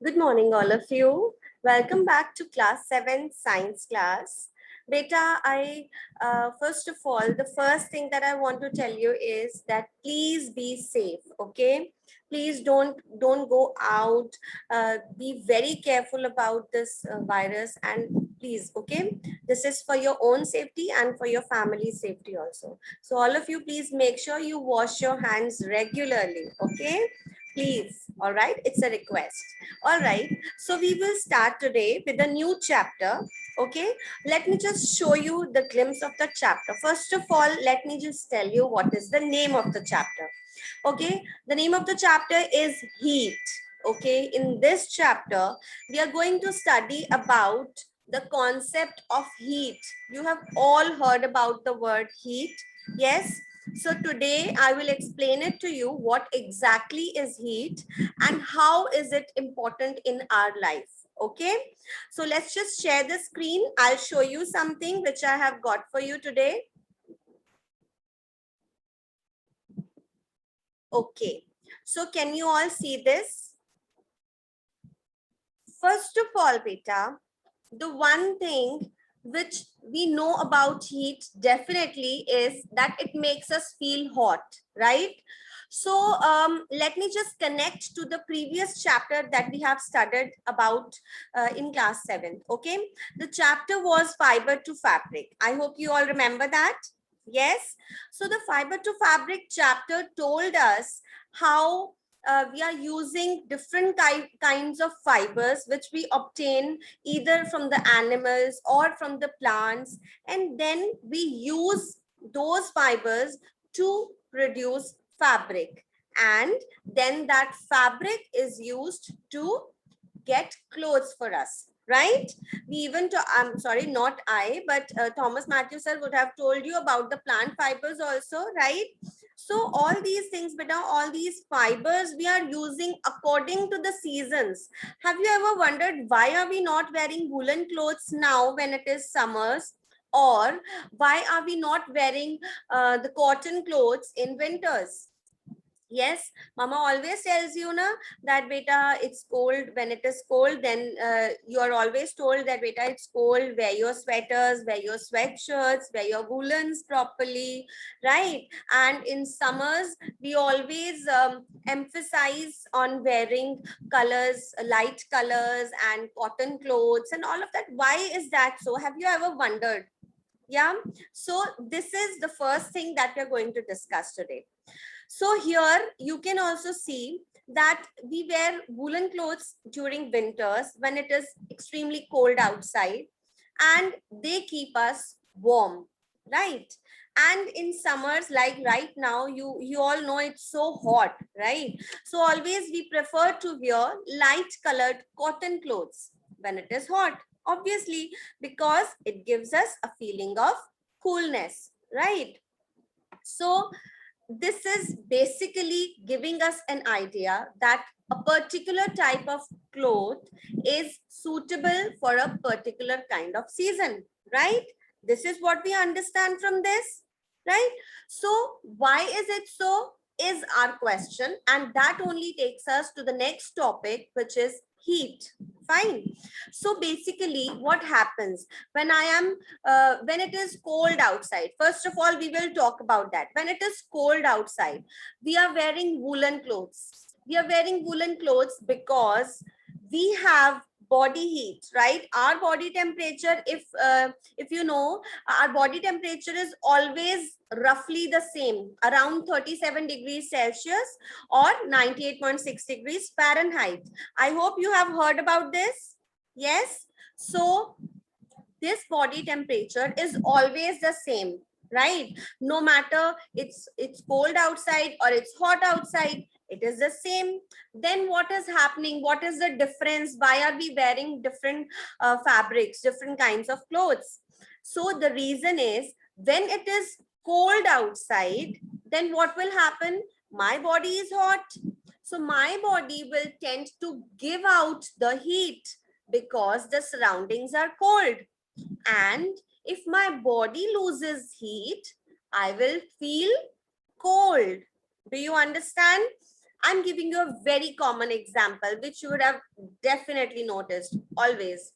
Good morning, all of you. Welcome back to class 7 science class. Beta, first of all, the first thing that I want to tell you is that please be safe, okay? Please don't go out. Be very careful about this virus, and please, okay? This is for your own safety and for your family safety also. So all of you, please make sure you wash your hands regularly, okay? Please, all right? It's a request. All right, so we will start today with a new chapter. Okay, let me just show you the glimpse of the chapter. First of all, let me just tell you what is the name of the chapter. Okay, the name of the chapter is heat. Okay, in this chapter, we are going to study about the concept of heat. You have all heard about the word heat. Yes. So today I will explain it to you what exactly is heat and how is it important in our life. Okay, so let's just share the screen. I'll show you something which I have got for you today. Okay, so can you all see this? First of all, beta, the one thing which we know about heat definitely is that it makes us feel hot, right? So let me just connect to the previous chapter that we have studied about in class 7. Okay, the chapter was fiber to fabric. I hope you all remember that. Yes, so the fiber to fabric chapter told us how we are using different kinds of fibers which we obtain either from the animals or from the plants, and then we use those fibers to produce fabric, and then that fabric is used to get clothes for us, right? We even to I'm sorry, not I, but Thomas Matthew sir would have told you about the plant fibers also, right? So all these things, beta, all these fibers we are using according to the seasons. Have you ever wondered why are we not wearing woolen clothes now when it is summers? Or why are we not wearing the cotton clothes in winters? Yes, mama always tells you na that beta it's cold. When it is cold, then you are always told that beta it's cold, wear your sweaters, wear your sweatshirts, wear your woolens properly, right? And in summers we always emphasize on wearing colors, light colors and cotton clothes and all of that. Why is that so? Have you ever wondered? Yeah, so this is the first thing that we're going to discuss today. So here you can also see that we wear woolen clothes during winters when it is extremely cold outside, and they keep us warm, right? And in summers like right now, you all know it's so hot, right? So always we prefer to wear light colored cotton clothes when it is hot, obviously, because it gives us a feeling of coolness, right? So this is basically giving us an idea that a particular type of cloth is suitable for a particular kind of season, right? This is what we understand from this, right? So why is it so is our question, and that only takes us to the next topic, which is heat. Fine. So basically what happens when I am when it is cold outside? First of all, we will talk about that. When it is cold outside, we are wearing woolen clothes. We are wearing woolen clothes because we have body heat, right? Our body temperature, if you know, our body temperature is always roughly the same, around 37 degrees Celsius or 98.6 degrees Fahrenheit. I hope you have heard about this. Yes. So this body temperature is always the same, right? No matter it's cold outside or it's hot outside, it is the same. Then what is happening? What is the difference? Why are we wearing different fabrics, different kinds of clothes? So the reason is, when it is cold outside, then what will happen? My body is hot, so my body will tend to give out the heat because the surroundings are cold. And if my body loses heat, I will feel cold. Do you understand? I'm giving you a very common example, which you would have definitely noticed always.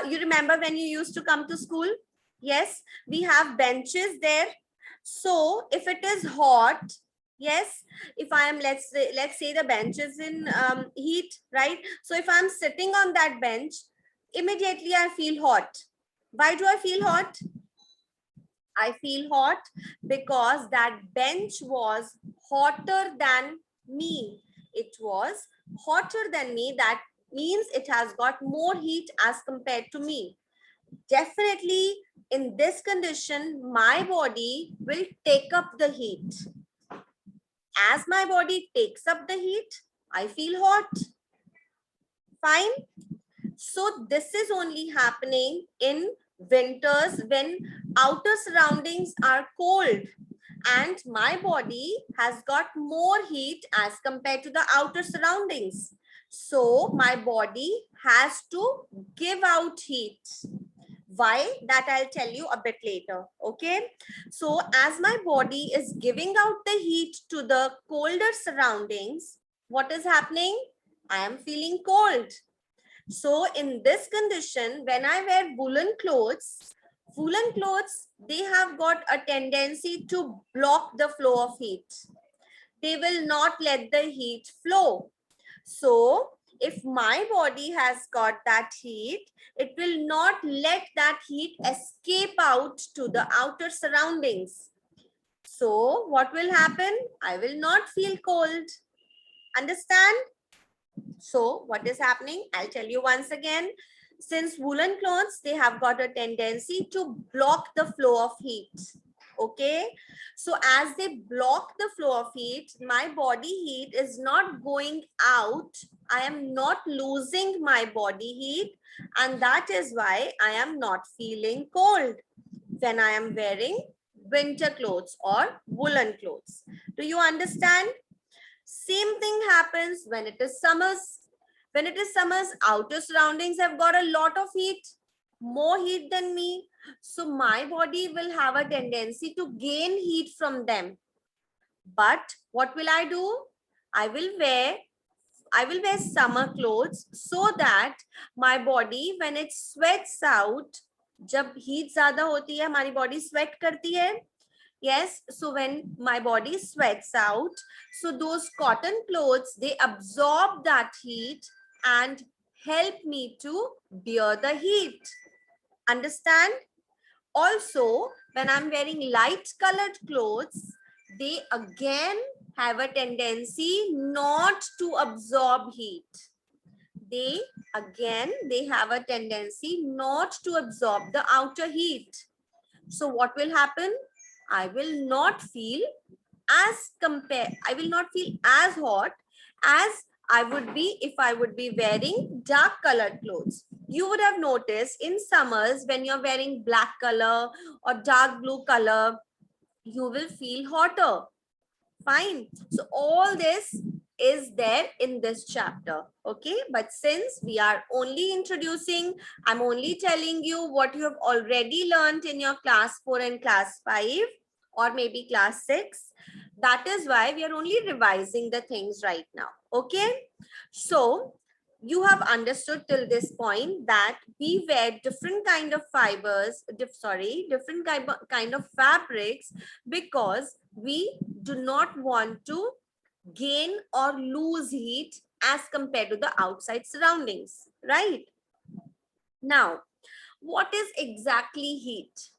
You remember when you used to come to school? Yes, we have benches there. So if it is hot, yes, if I am, let's say the bench is in heat, right? So if I'm sitting on that bench, immediately I feel hot. Why do I feel hot? I feel hot because that bench was hotter than me. It was hotter than me. That means it has got more heat as compared to me. Definitely, in this condition, my body will take up the heat. As my body takes up the heat, I feel hot. Fine. So this is only happening in winters when outer surroundings are cold and my body has got more heat as compared to the outer surroundings. So my body has to give out heat. Why? That I'll tell you a bit later. Okay. So as my body is giving out the heat to the colder surroundings, what is happening? I am feeling cold. So in this condition, when I wear woolen clothes, they have got a tendency to block the flow of heat. They will not let the heat flow. So if my body has got that heat, it will not let that heat escape out to the outer surroundings. So what will happen? I will not feel cold. Understand? So what is happening? I'll tell you once again. Since woolen clothes, they have got a tendency to block the flow of heat. Okay. So as they block the flow of heat, my body heat is not going out. I am not losing my body heat. And that is why I am not feeling cold when I am wearing winter clothes or woolen clothes. Do you understand? Same thing happens when it is summers. When it is summers, outer surroundings have got a lot of heat, more heat than me. So my body will have a tendency to gain heat from them. But what will I do? I will wear I will wear summer clothes so that my body, when it sweats out, जब heat ज़्यादा होती है, हमारी body sweat करती है. Yes, so when my body sweats out, so those cotton clothes, they absorb that heat and help me to bear the heat. Understand? Also, when I'm wearing light colored clothes, they again have a tendency not to absorb heat. They have a tendency not to absorb the outer heat. So what will happen? I will not feel I will not feel as hot as I would be if I would be wearing dark colored clothes. You would have noticed in summers when you're wearing black color or dark blue color, you will feel hotter. Fine. So all this is there in this chapter. Okay. But since we are only introducing, I'm only telling you what you have already learned in your class 4 and class 5 or maybe class 6. That is why we are only revising the things right now. Okay. So you have understood till this point that we wear different kind of fibers, different kind of fabrics because we do not want to gain or lose heat as compared to the outside surroundings, right? Now, what is exactly heat?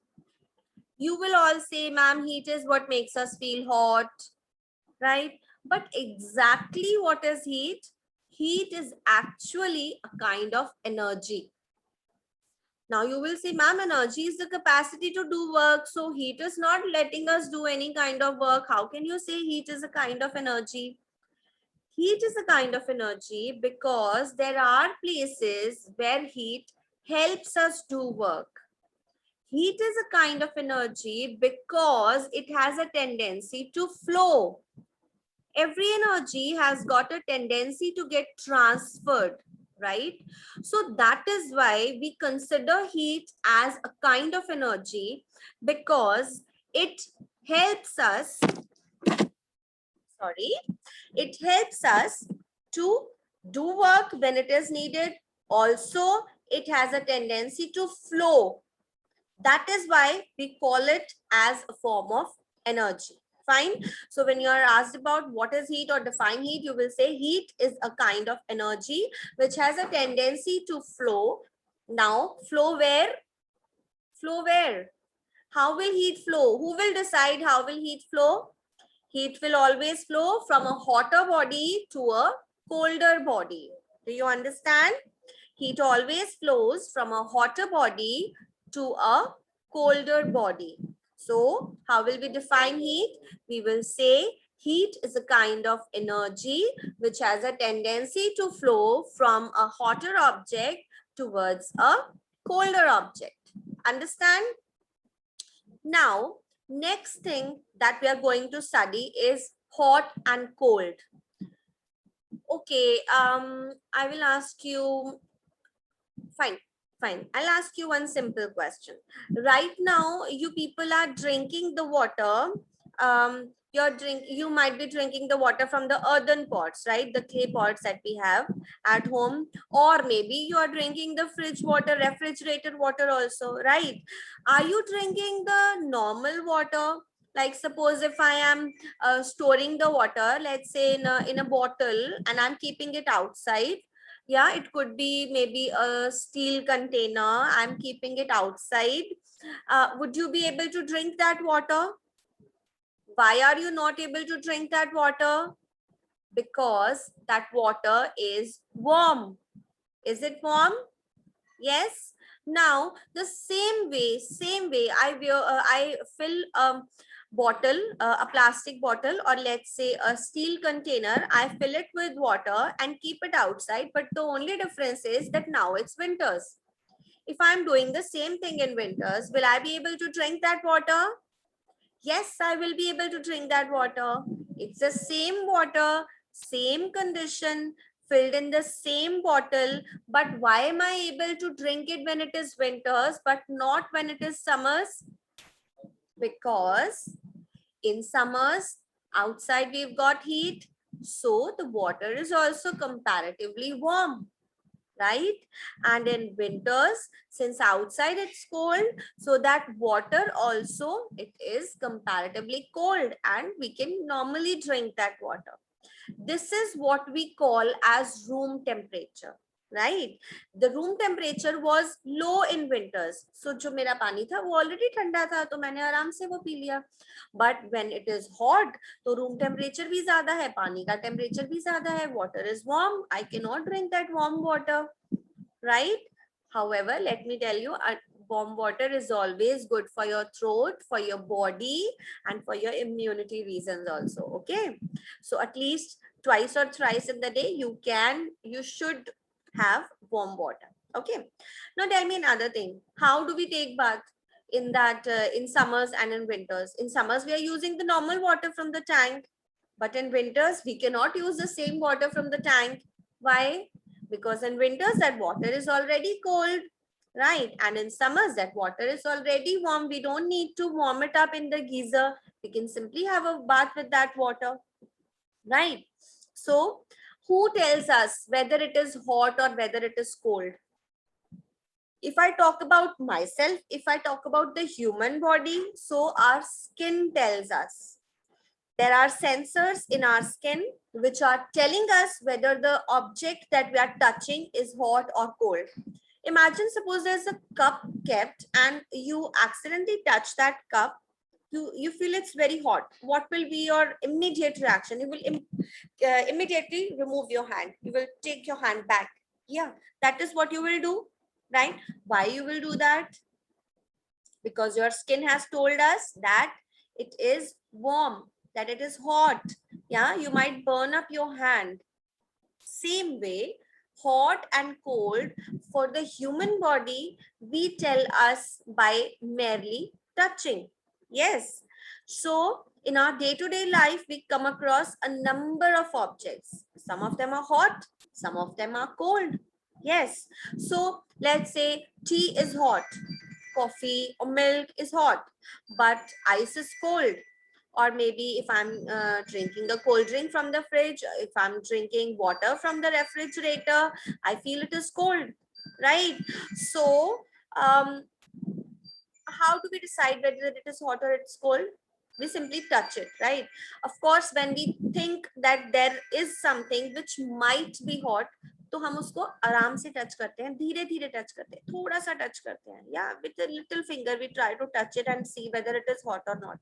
You will all say, ma'am, heat is what makes us feel hot, right? But exactly what is heat? Heat is actually a kind of energy. Now you will say, ma'am, energy is the capacity to do work. So heat is not letting us do any kind of work. How can you say heat is a kind of energy? Heat is a kind of energy because there are places where heat helps us do work. Heat is a kind of energy because it has a tendency to flow. Every energy has got a tendency to get transferred, right? So that is why we consider heat as a kind of energy because it helps us, sorry. It helps us to do work when it is needed. Also, it has a tendency to flow. That is why we call it as a form of energy. Fine. So when you are asked about what is heat or define heat, you will say heat is a kind of energy which has a tendency to flow. Now, flow where? Flow where? How will heat flow? Who will decide how will heat flow? Heat will always flow from a hotter body to a colder body. Do you understand? Heat always flows from a hotter body to a colder body. So, how will we define heat? We will say heat is a kind of energy which has a tendency to flow from a hotter object towards a colder object. Understand? Now, next thing that we are going to study is hot and cold. Okay, I will ask you, fine, I'll ask you one simple question. Right now, you people are drinking the water. You might be drinking the water from the earthen pots, right? The clay pots that we have at home, or maybe you are drinking the fridge water, refrigerated water also, right? Are you drinking the normal water? Like suppose if I am storing the water, let's say in a bottle, and I'm keeping it outside. Yeah, it could be maybe a steel container. I'm keeping it outside. Would you be able to drink that water? Why are you not able to drink that water? Because that water is warm. Is it warm? Yes. Now the same way, I fill bottle, a plastic bottle, or let's say a steel container. I fill it with water and keep it outside. But the only difference is that now it's winters. If I'm doing the same thing in winters, will I be able to drink that water? Yes, I will be able to drink that water. It's the same water, same condition, filled in the same bottle. But why am I able to drink it when it is winters, but not when it is summers? Because in summers, outside we've got heat. So the water is also comparatively warm, right? And in winters, since outside it's cold, so that water also, it is comparatively cold and we can normally drink that water. This is what we call as room temperature, right? The room temperature was low in winters, so जो मेरा पानी था वो already ठंडा था, तो मैंने आराम से वो पी लिया. But when it is hot, तो room temperature भी ज़्यादा है, पानी का temperature भी ज़्यादा है, water is warm, I cannot drink that warm water, right? However, let me tell you, warm water is always good for your throat, for your body, and for your immunity reasons also. Okay, so at least twice or thrice in the day you should have warm water. Okay, now tell me another thing. How do we take bath in that in summers and in winters? In summers we are using the normal water from the tank, but in winters we cannot use the same water from the tank. Why? Because in winters that water is already cold, right? And in summers that water is already warm. We don't need to warm it up in the geyser. We can simply have a bath with that water, right? So who tells us whether it is hot or whether it is cold? If I talk about myself, if I talk about the human body, so our skin tells us. There are sensors in our skin which are telling us whether the object that we are touching is hot or cold. Imagine, suppose there's a cup kept and you accidentally touch that cup. You feel it's very hot. What will be your immediate reaction? You will immediately remove your hand. You will take your hand back. Yeah, that is what you will do, right? Why you will do that? Because your skin has told us that it is warm, that it is hot. Yeah, you might burn up your hand. Same way, hot and cold for the human body, we tell us by merely touching. Yes. So in our day-to-day life, we come across a number of objects. Some of them are hot, some of them are cold. Yes. So let's say tea is hot, coffee or milk is hot, but ice is cold. Or maybe if I'm drinking a cold drink from the fridge, if I'm drinking water from the refrigerator, I feel it is cold, right? So um, how do we decide whether it is hot or it's cold? We simply touch it, right? Of course, when we think that there is something which might be hot, तो हम उसको आराम से touch करते हैं, धीरे धीरे touch करते हैं, थोड़ा सा टच करते हैं, या with a little finger we try to touch it and see whether it is hot or not.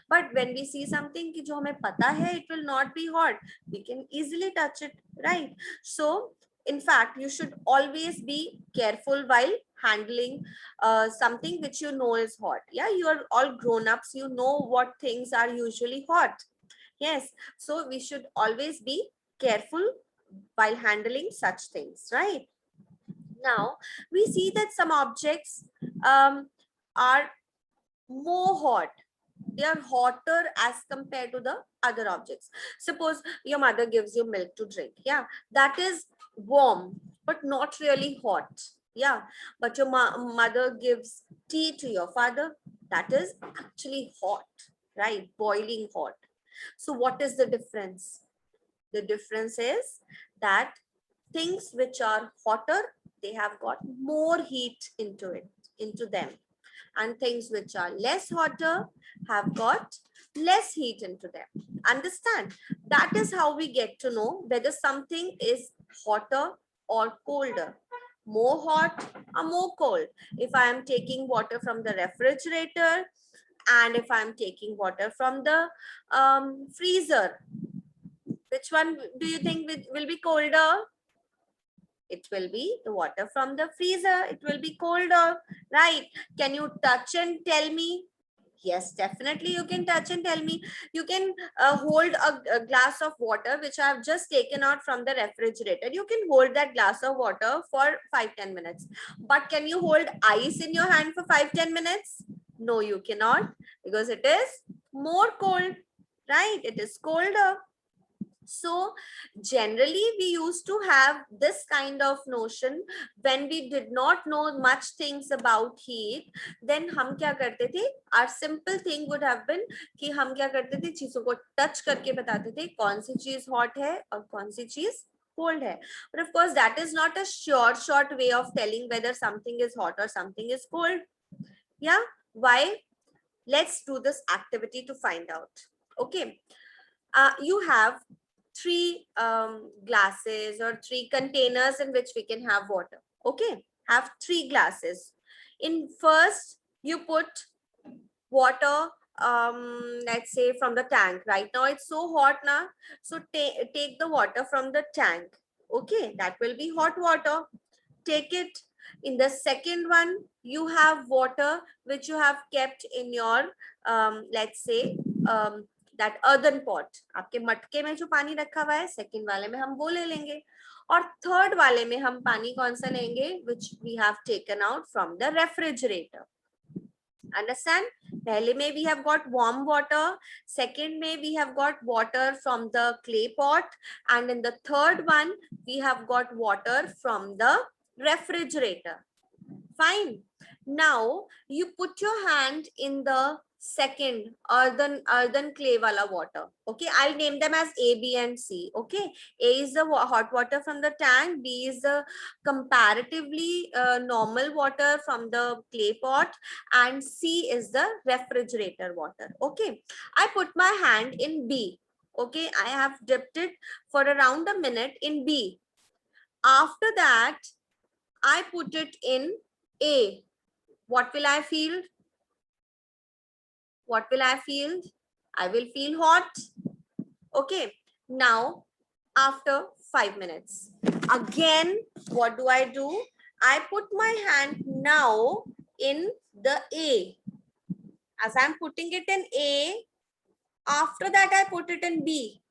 But when we see something कि जो हमें पता है it will not be hot, we can easily touch it, right? So in fact, you should always be careful while handling something which you know is hot. Yeah, you are all grown-ups, you know what things are usually hot. Yes, so we should always be careful while handling such things, right? Now, we see that some objects are more hot. They are hotter as compared to the other objects. Suppose your mother gives you milk to drink. Yeah, that is warm, but not really hot. Yeah, but your mother gives tea to your father. That is actually hot, right? Boiling hot. So what is the difference? The difference is that things which are hotter, they have got more heat into it, into them, and things which are less hotter have got less heat into them. Understand? That is how we get to know whether something is hotter or colder, more hot or more cold. If I am taking water from the refrigerator and if I am taking water from the freezer, which one do you think will be colder? It will be the water from the freezer. It will be colder, right? Can you touch and tell me? Yes, definitely you can touch and tell me. You can hold a glass of water which I have just taken out from the refrigerator. You can hold that glass of water for 5-10 minutes. But can you hold ice in your hand for 5-10 minutes? No, you cannot, because it is more cold, right? It is colder. So generally we used to have this kind of notion when we did not know much things about heat. Then हम क्या करते थे? Our simple thing would have been कि हम क्या करते थे? चीजों को touch करके बताते थे कौन सी चीज hot है और कौन सी चीज cold hai. But of course that is not a short way of telling whether something is hot or something is cold. Yeah, why? Let's do this activity to find out. Okay, you have three glasses or three containers in which we can have water. Okay, have three glasses. In first, you put water, let's say from the tank. Right now it's so hot now, so take the water from the tank. Okay, that will be hot water. Take it. In the second one, you have water which you have kept in your let's say that earthen pot. आपके मटके में जो पानी रखा हुआ है, second वाले में हम वो ले लेंगे. और third वाले में हम पानी कौन सा लेंगे? Which we have taken out from the refrigerator. Understand? पहले में we have got warm water, second में we have got water from the clay pot, and in the third one we have got water from the refrigerator. Fine. Now you put your hand in the second earthen clay wala water. Okay, I'll name them as A, B, and C. Okay, A is the hot water from the tank, B is the comparatively normal water from the clay pot, and C is the refrigerator water. Okay, I put my hand in B. Okay, I have dipped it for around a minute in B. After that, I put it in A. What will I feel? What will I feel? I will feel hot. Okay. Now, after 5 minutes, again, what do? I put my hand now in the A. As I'm putting it in A, after that I put it in B.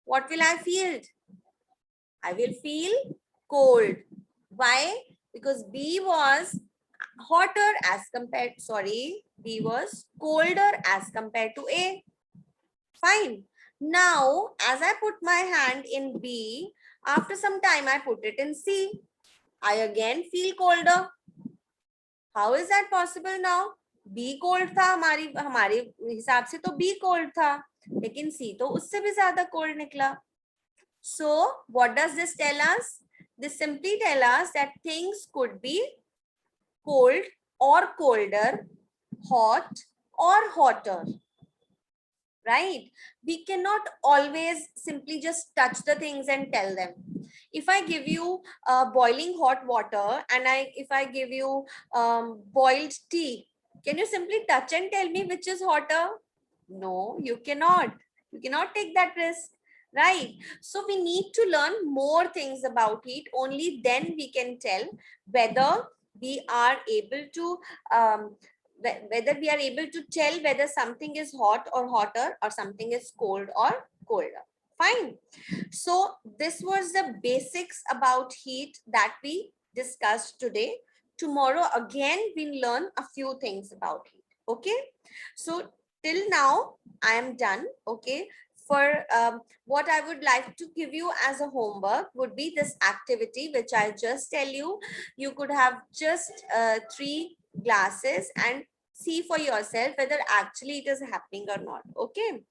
What will I feel? I will feel cold. Why? Because B was hotter as compared, sorry, B was colder as compared to A. Fine. Now, as I put my hand in B, after some time I put it in C. I again feel colder. How is that possible now? Be cold था, हमारे हिसाब से तो B cold था, लेकिन सी तो उससे भी ज्यादा कोल्ड निकला. So what does this tell us? This simply tell us that things could be cold or colder, hot or hotter, right? We cannot always simply just touch the things and tell them. If I give you boiling hot water and if I give you boiled tea, can you simply touch and tell me which is hotter? No, you cannot. You cannot take that risk, right? So we need to learn more things about heat. Only then we can tell whether we are able to um, whether we are able to tell whether something is hot or hotter or something is cold or colder. Fine. So this was the basics about heat that we discussed today. Tomorrow again we'll learn a few things about heat. Okay. So till now I am done. Okay. For what I would like to give you as a homework would be this activity, which I just tell you. You could have just 3 glasses and see for yourself whether actually it is happening or not. Okay.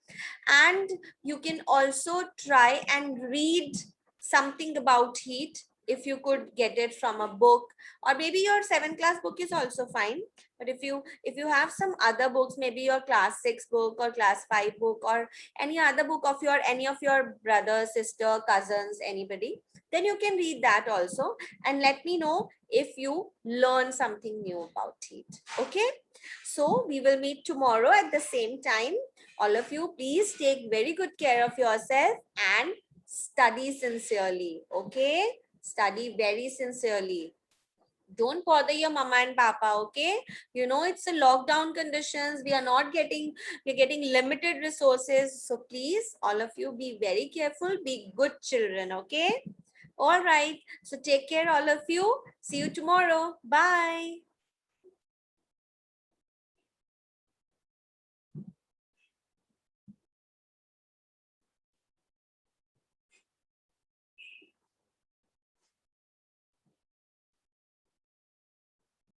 And you can also try and read something about heat if you could get it from a book, or maybe your 7th class book is also fine. But if you have some other books, maybe your class 6 book or class 5 book or any other book of your any of your brother, sister, cousins, anybody, then you can read that also and let me know if you learn something new about heat. Okay, so we will meet tomorrow at the same time. All of you, please take very good care of yourself and study sincerely. Okay, study very sincerely. Don't bother your mama and papa. Okay, you know it's a lockdown conditions, we're getting limited resources, so please all of you be very careful, be good children. Okay, all right, so take care all of you. See you tomorrow. Bye.